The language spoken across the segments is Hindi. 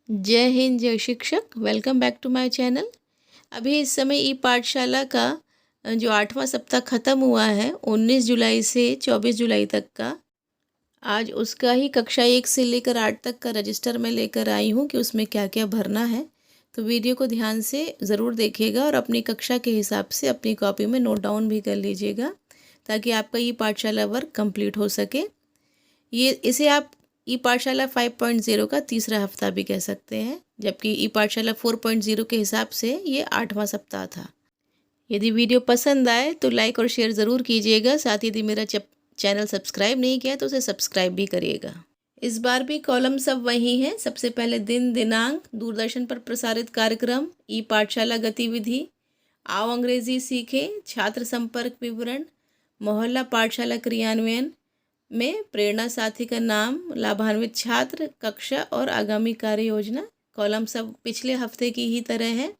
जय हिंद, जय शिक्षक। Welcome back to my channel. अभी इस समय ई पाठशाला का जो 8वां सप्ताह ख़त्म हुआ है 19 जुलाई से 24 जुलाई तक का, आज उसका ही कक्षा 1 से लेकर 8 तक का रजिस्टर मैं लेकर आई हूँ कि उसमें क्या क्या भरना है। तो वीडियो को ध्यान से ज़रूर देखिएगा और अपनी कक्षा के हिसाब से अपनी कॉपी में नोट डाउन भी कर लीजिएगा ताकि आपका ई पाठशाला वर्क कंप्लीट हो सके। इसे आप ई पाठशाला 5.0 का तीसरा हफ्ता भी कह सकते हैं, जबकि ई पाठशाला 4.0 के हिसाब से ये 8वां सप्ताह था। यदि वीडियो पसंद आए तो लाइक और शेयर ज़रूर कीजिएगा। साथ ही यदि मेरा चैनल सब्सक्राइब नहीं किया तो उसे सब्सक्राइब भी करिएगा। इस बार भी कॉलम सब वही हैं। सबसे पहले दिन दिनांक, दूरदर्शन पर प्रसारित कार्यक्रम, ई पाठशाला गतिविधि, आओ अंग्रेजी सीखें, छात्र संपर्क विवरण, मोहल्ला पाठशाला क्रियान्वयन में प्रेरणा साथी का नाम, लाभान्वित छात्र, कक्षा और आगामी कार्य योजना। कॉलम सब पिछले हफ्ते की ही तरह है।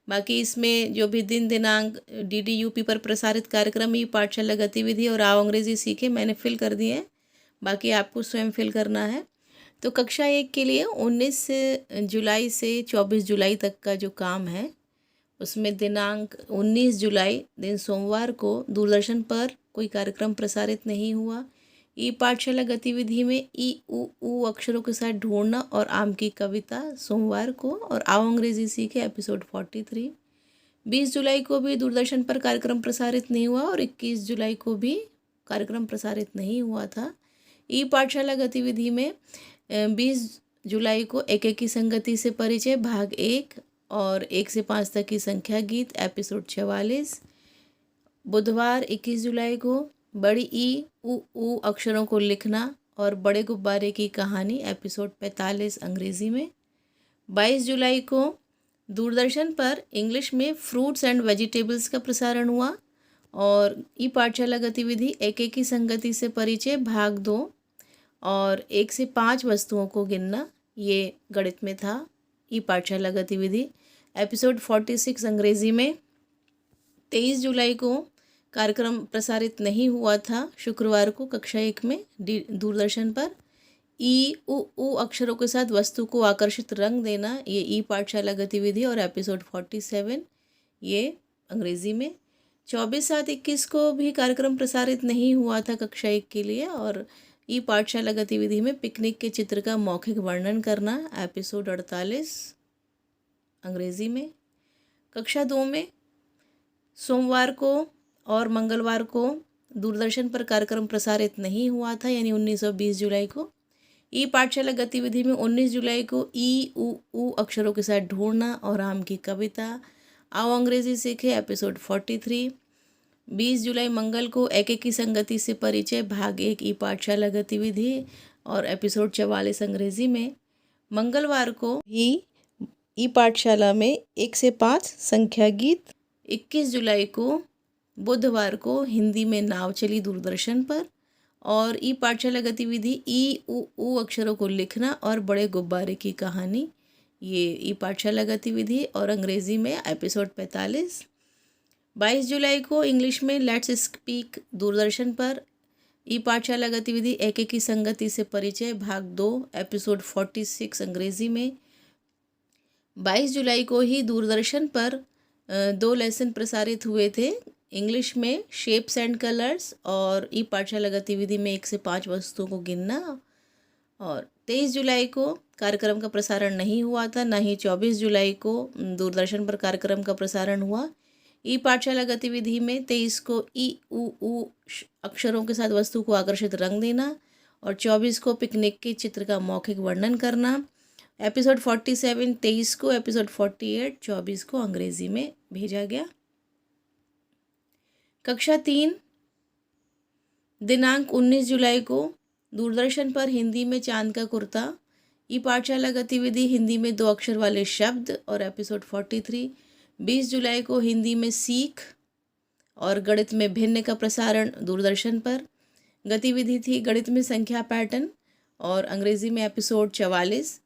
बाकी इसमें जो भी दिन दिनांक, DDUP पर प्रसारित कार्यक्रम, ई पाठशाला गतिविधि और आओ अंग्रेजी सीखे मैंने फिल कर दिए हैं। बाकी आपको स्वयं फिल करना है। तो कक्षा 1 के लिए 19 जुलाई से 24 जुलाई तक का जो काम है उसमें दिनांक 19 जुलाई दिन सोमवार को दूरदर्शन पर कोई कार्यक्रम प्रसारित नहीं हुआ। ई पाठशाला गतिविधि में ई ऊ अक्षरों के साथ ढूंढना और आम की कविता सोमवार को, और आओ अंग्रेजी सीखे एपिसोड 43। 20 जुलाई को भी दूरदर्शन पर कार्यक्रम प्रसारित नहीं हुआ और 21 जुलाई को भी कार्यक्रम प्रसारित नहीं हुआ था। ई पाठशाला गतिविधि में 20 जुलाई को एकेकी संगति से परिचय भाग 1 और 1 से 5 तक की संख्या गीत एपिसोड 44। बुधवार 21 जुलाई को बड़ी ई ऊ अक्षरों को लिखना और बड़े गुब्बारे की कहानी एपिसोड 45 अंग्रेज़ी में। 22 जुलाई को दूरदर्शन पर इंग्लिश में फ्रूट्स एंड वेजिटेबल्स का प्रसारण हुआ और ई पाठशाला गतिविधि एकेकी संगति से परिचय भाग 2 और 1 से 5 वस्तुओं को गिनना, ये गणित में था। ई पाठशाला गतिविधि एपिसोड 46 अंग्रेज़ी में। 23 जुलाई को कार्यक्रम प्रसारित नहीं हुआ था, शुक्रवार को कक्षा 1 में दूरदर्शन पर। ई ऊ अक्षरों के साथ वस्तु को आकर्षित रंग देना, ये ई पाठशाला गतिविधि और एपिसोड 47 ये अंग्रेज़ी में। 24/7/21 को भी कार्यक्रम प्रसारित नहीं हुआ था कक्षा 1 के लिए और ई पाठशाला गतिविधि में पिकनिक के चित्र का मौखिक वर्णन करना एपिसोड 48 अंग्रेज़ी में। कक्षा 2 में सोमवार को और मंगलवार को दूरदर्शन पर कार्यक्रम प्रसारित नहीं हुआ था, यानी 19 और 20 जुलाई को। ई पाठशाला गतिविधि में 19 जुलाई को ई ऊ अक्षरों के साथ ढूंढना और आम की कविता, आओ अंग्रेजी सीखे एपिसोड 43। 20 जुलाई मंगल को एकेकी संगति से परिचय भाग 1 ई पाठशाला गतिविधि और एपिसोड 44 अंग्रेजी में। मंगलवार को ही ई पाठशाला में 1 से 5 संख्या गीत। 21 जुलाई को बुधवार को हिंदी में नाव चली दूरदर्शन पर और ई पाठशाला गतिविधि ई ऊ अक्षरों को लिखना और बड़े गुब्बारे की कहानी, ये ई पाठशाला गतिविधि और अंग्रेज़ी में एपिसोड 45। 22 जुलाई को इंग्लिश में लेट्स स्पीक दूरदर्शन पर ई पाठशाला गतिविधि एकेकी संगति से परिचय भाग 2 एपिसोड 46 अंग्रेज़ी में। 22 जुलाई को ही दूरदर्शन पर 2 लेसन प्रसारित हुए थे, इंग्लिश में शेप्स एंड कलर्स और ई पाठशाला गतिविधि में 1 से 5 वस्तुओं को गिनना। और 23 जुलाई को कार्यक्रम का प्रसारण नहीं हुआ था, ना ही 24 जुलाई को दूरदर्शन पर कार्यक्रम का प्रसारण हुआ। ई पाठशाला गतिविधि में 23 को ई ऊ अक्षरों के साथ वस्तु को आकर्षित रंग देना और 24 को पिकनिक के चित्र का मौखिक वर्णन करना। एपिसोड 47 23 को, एपिसोड 48 24 को अंग्रेज़ी में भेजा गया। कक्षा 3 दिनांक 19 जुलाई को दूरदर्शन पर हिंदी में चांद का कुर्ता, ई पाठशाला गतिविधि हिंदी में 2 अक्षर वाले शब्द और एपिसोड 43। 20 जुलाई को हिंदी में सीख और गणित में भिन्न का प्रसारण दूरदर्शन पर। गतिविधि थी गणित में संख्या पैटर्न और अंग्रेज़ी में एपिसोड 44।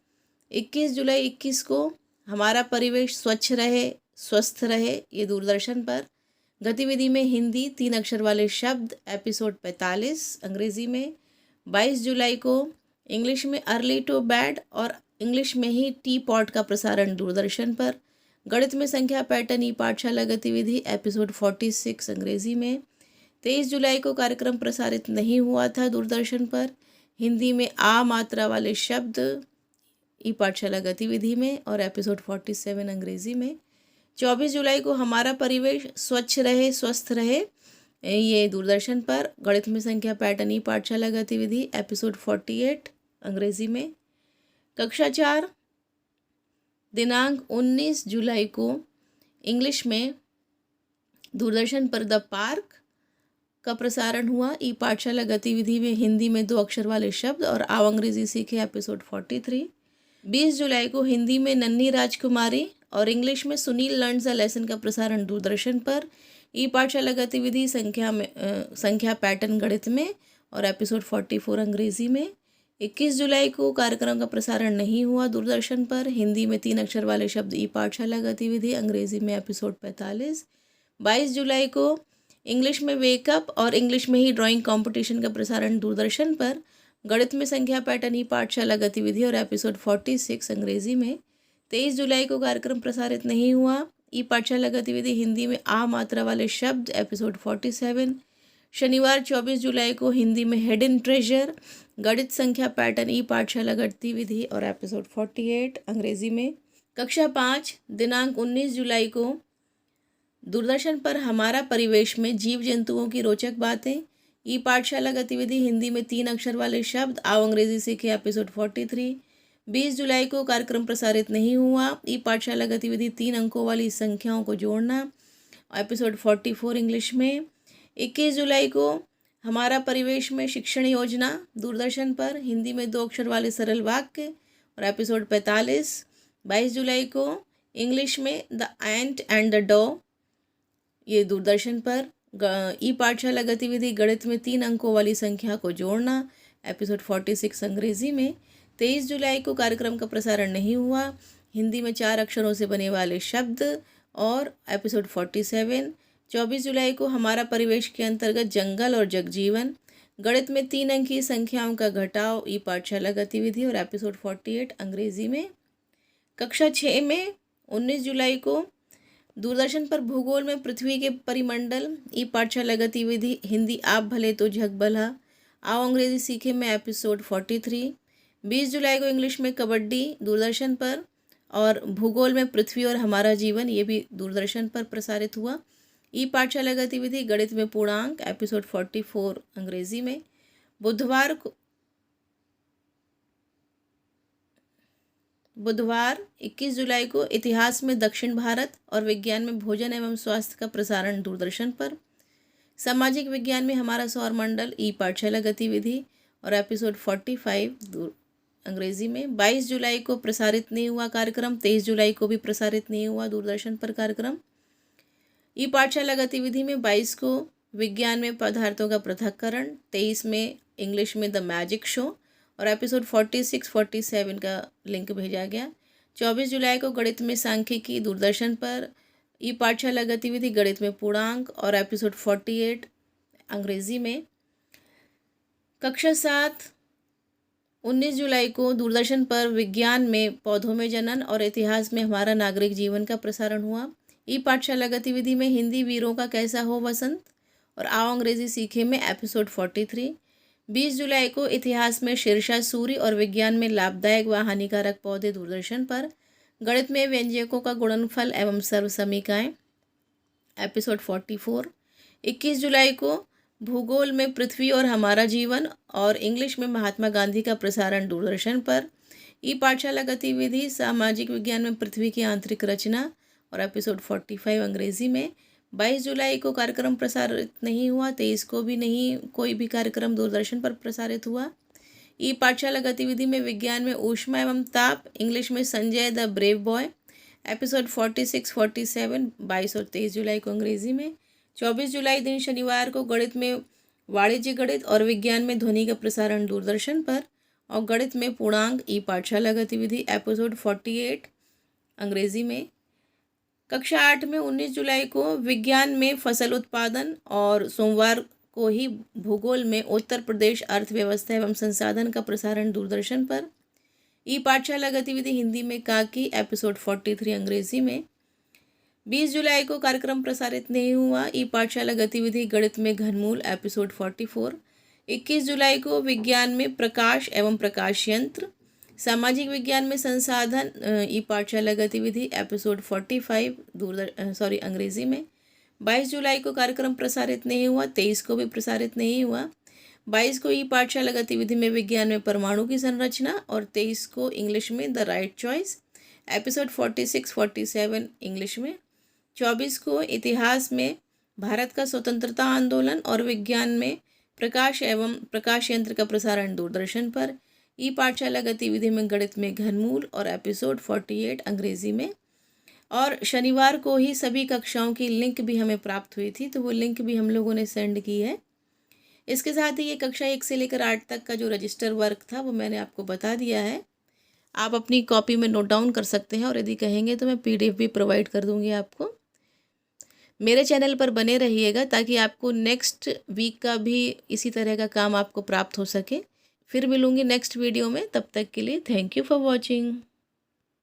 21 जुलाई 21 को हमारा परिवेश स्वच्छ रहे स्वस्थ रहे, ये दूरदर्शन पर। गतिविधि में हिंदी 3 अक्षर वाले शब्द एपिसोड 45 अंग्रेज़ी में। 22 जुलाई को इंग्लिश में अर्ली टू बेड और इंग्लिश में ही टी पॉट का प्रसारण दूरदर्शन पर। गणित में संख्या पैटर्न ई पाठशाला गतिविधि एपिसोड 46 अंग्रेजी में। 23 जुलाई को कार्यक्रम प्रसारित नहीं हुआ था दूरदर्शन पर। हिंदी में आ मात्रा वाले शब्द ई पाठशाला गतिविधि में और एपिसोड 47 अंग्रेजी में। 24 जुलाई को हमारा परिवेश स्वच्छ रहे स्वस्थ रहे, ये दूरदर्शन पर। गणित में संख्या पैटर्न ई पाठशाला गतिविधि एपिसोड 48 अंग्रेजी में। कक्षा 4 दिनांक 19 जुलाई को इंग्लिश में दूरदर्शन पर द पार्क का प्रसारण हुआ। ई पाठशाला गतिविधि में हिंदी में 2 अक्षर वाले शब्द और आओ अंग्रेजी सीखे एपिसोड 43। 20 जुलाई को हिंदी में नन्ही राजकुमारी और इंग्लिश में सुनील लर्न्स अ लेसन का प्रसारण दूरदर्शन पर। ई पाठशाला गतिविधि संख्या पैटर्न गणित में और एपिसोड 44 अंग्रेजी में। 21 जुलाई को कार्यक्रम का प्रसारण नहीं हुआ दूरदर्शन पर। हिंदी में 3 अक्षर वाले शब्द ई पाठशाला गतिविधि, अंग्रेजी में एपिसोड 45। 22 जुलाई को इंग्लिश में वेकअप और इंग्लिश में ही ड्राइंग कंपटीशन का प्रसारण दूरदर्शन पर। गणित में संख्या पैटर्न ई पाठशाला गतिविधि और एपिसोड 46 अंग्रेजी में। 23 जुलाई को कार्यक्रम प्रसारित नहीं हुआ। ई पाठशाला गतिविधि हिंदी में आ मात्रा वाले शब्द एपिसोड 47। शनिवार 24 जुलाई को हिंदी में हिडन ट्रेजर, गणित संख्या पैटर्न ई पाठशाला गतिविधि और एपिसोड 48 अंग्रेजी में। कक्षा 5 दिनांक 19 जुलाई को दूरदर्शन पर हमारा परिवेश में जीव जंतुओं की रोचक बातें। ई पाठशाला गतिविधि हिंदी में 3 अक्षर वाले शब्द, आओ अंग्रेजी सीखे एपिसोड 43। 20 जुलाई को कार्यक्रम प्रसारित नहीं हुआ। ई पाठशाला गतिविधि 3 अंकों वाली संख्याओं को जोड़ना, एपिसोड 44 इंग्लिश में। 21 जुलाई को हमारा परिवेश में शिक्षण योजना दूरदर्शन पर, हिंदी में 2 अक्षर वाले सरल वाक्य और एपिसोड 45। 22 जुलाई को इंग्लिश में द एंट एंड द डॉ, ये दूरदर्शन पर। ई पाठशाला गतिविधि गणित में 3 अंकों वाली संख्या को जोड़ना, एपिसोड 46 अंग्रेजी में। 23 जुलाई को कार्यक्रम का प्रसारण नहीं हुआ। हिंदी में 4 अक्षरों से बने वाले शब्द और एपिसोड 47। 24 जुलाई को हमारा परिवेश के अंतर्गत जंगल और जगजीवन, गणित में 3 अंकीय संख्याओं का घटाव, ई पाठशाला गतिविधि और एपिसोड 48 अंग्रेजी में। कक्षा 6 में 19 जुलाई को दूरदर्शन पर भूगोल में पृथ्वी के परिमंडल, ई पाठशाला गतिविधि हिंदी आप भले तो जग भला, आओ अंग्रेजी सीखे में एपिसोड 43। 20 जुलाई को इंग्लिश में कबड्डी दूरदर्शन पर और भूगोल में पृथ्वी और हमारा जीवन, ये भी दूरदर्शन पर प्रसारित हुआ। ई पाठशाला गतिविधि गणित में पूर्णांक, एपिसोड 44 अंग्रेजी में। बुधवार 21 जुलाई को इतिहास में दक्षिण भारत और विज्ञान में भोजन एवं स्वास्थ्य का प्रसारण दूरदर्शन पर। सामाजिक विज्ञान में हमारा सौरमंडल, ई पाठशाला गतिविधि और एपिसोड 45 अंग्रेजी में। 22 जुलाई को प्रसारित नहीं हुआ कार्यक्रम। 23 जुलाई को भी प्रसारित नहीं हुआ दूरदर्शन पर कार्यक्रम। ई पाठशाला गतिविधि में 22 को विज्ञान में पदार्थों का पृथक्करण, 23 में इंग्लिश में द मैजिक शो और एपिसोड 46-47 का लिंक भेजा गया। 24 जुलाई को गणित में सांख्यिकी दूरदर्शन पर। ई पाठशाला गतिविधि गणित में पूर्णांक और एपिसोड 48 अंग्रेजी में। कक्षा 7 19 जुलाई को दूरदर्शन पर विज्ञान में पौधों में जनन और इतिहास में हमारा नागरिक जीवन का प्रसारण हुआ। ई पाठशाला गतिविधि में हिंदी वीरों का कैसा हो वसंत और आओ अंग्रेजी सीखे में एपिसोड 43। 20 जुलाई को इतिहास में शीर्षा सूर्य और विज्ञान में लाभदायक व हानिकारक पौधे दूरदर्शन पर। गणित में व्यंजकों का गुणनफल एवं सर्व समीकाएँ, एपिसोड 44। 21 जुलाई को भूगोल में पृथ्वी और हमारा जीवन और इंग्लिश में महात्मा गांधी का प्रसारण दूरदर्शन पर। ई पाठशाला गतिविधि सामाजिक विज्ञान में पृथ्वी की आंतरिक रचना और एपिसोड 45 अंग्रेजी में। 22 जुलाई को कार्यक्रम प्रसारित नहीं हुआ। 23 को भी नहीं कोई भी कार्यक्रम दूरदर्शन पर प्रसारित हुआ। ई पाठशाला गतिविधि में विज्ञान में ऊष्मा एवं ताप, इंग्लिश में Sanjay the brave boy, episode 46-47 22 और 23 जुलाई को अंग्रेजी में। 24 जुलाई दिन शनिवार को गणित में वाणिज्य गणित और विज्ञान में ध्वनि का प्रसारण दूरदर्शन पर और गणित में पूर्णांक, ई पाठशाला गतिविधि एपिसोड 48 अंग्रेजी में। कक्षा 8 में 19 जुलाई को विज्ञान में फसल उत्पादन और सोमवार को ही भूगोल में उत्तर प्रदेश अर्थव्यवस्था एवं संसाधन का प्रसारण दूरदर्शन पर। ई पाठशाला गतिविधि हिंदी में काकी एपिसोड 43 अंग्रेजी में। 20 जुलाई को कार्यक्रम प्रसारित नहीं हुआ। ई पाठशाला गतिविधि गणित में घनमूल एपिसोड 44। 21 जुलाई को विज्ञान में प्रकाश एवं प्रकाश यंत्र, सामाजिक विज्ञान में संसाधन, ई पाठशाला गतिविधि एपिसोड 45 अंग्रेजी में। 22 जुलाई को कार्यक्रम प्रसारित नहीं हुआ। 23 को भी प्रसारित नहीं हुआ। 22 को ई पाठशाला गतिविधि में विज्ञान में परमाणु की संरचना और 23 को इंग्लिश में the right choice episode 46-47 English में। 24 को इतिहास में भारत का स्वतंत्रता आंदोलन और विज्ञान में प्रकाश एवं प्रकाश यंत्र का प्रसारण दूरदर्शन पर। ई पाठशाला गतिविधि में गणित में घनमूल और एपिसोड 48 अंग्रेजी में। और शनिवार को ही सभी कक्षाओं की लिंक भी हमें प्राप्त हुई थी, तो वो लिंक भी हम लोगों ने सेंड की है। इसके साथ ही ये कक्षा 1 से लेकर 8 तक का जो रजिस्टर वर्क था वो मैंने आपको बता दिया है। आप अपनी कॉपी में नोट डाउन कर सकते हैं और यदि कहेंगे तो मैं PDF भी प्रोवाइड कर दूंगी आपको। मेरे चैनल पर बने रहिएगा ताकि आपको नेक्स्ट वीक का भी इसी तरह का काम आपको प्राप्त हो सके। फिर मिलूंगी नेक्स्ट वीडियो में, तब तक के लिए थैंक यू फॉर वॉचिंग।